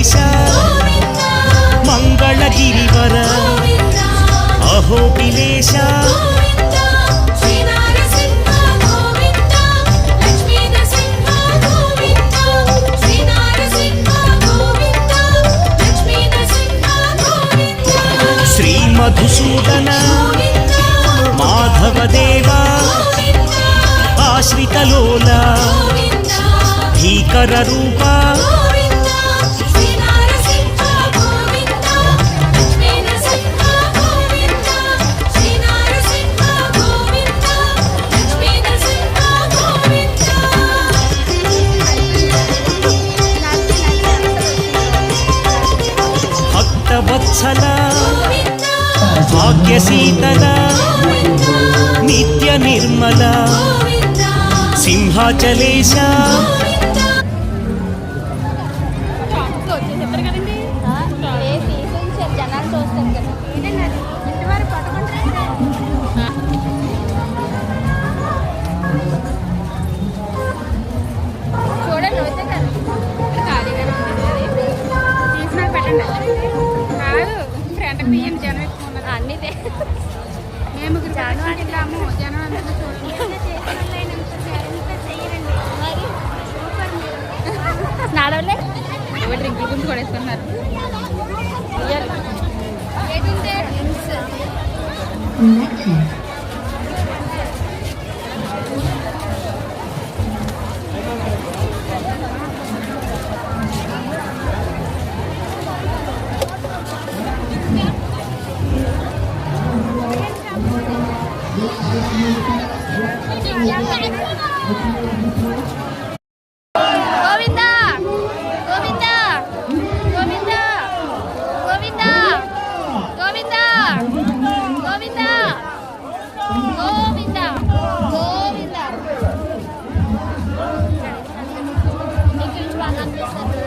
శ్రీశైలేశ మంగళగిరివర అహోబిలేశ శ్రీ మధుసూదన మాధవదేవా ఆశ్రితలోల భీకర రూపా భక్తవత్సల భాగ్యశీతల నిత్య నిర్మల సింహాచలేశ మేము వెళ్ళాము జనం నాడలే డ్రింక్ గురించి కూడా వేసుకున్నారు. గోవిందా గోవిందా గోవిందా గోవిందా గోవిందా గోవిందా గోవిందా గోవిందా నీకు బాగా అనిపిస్తుంది.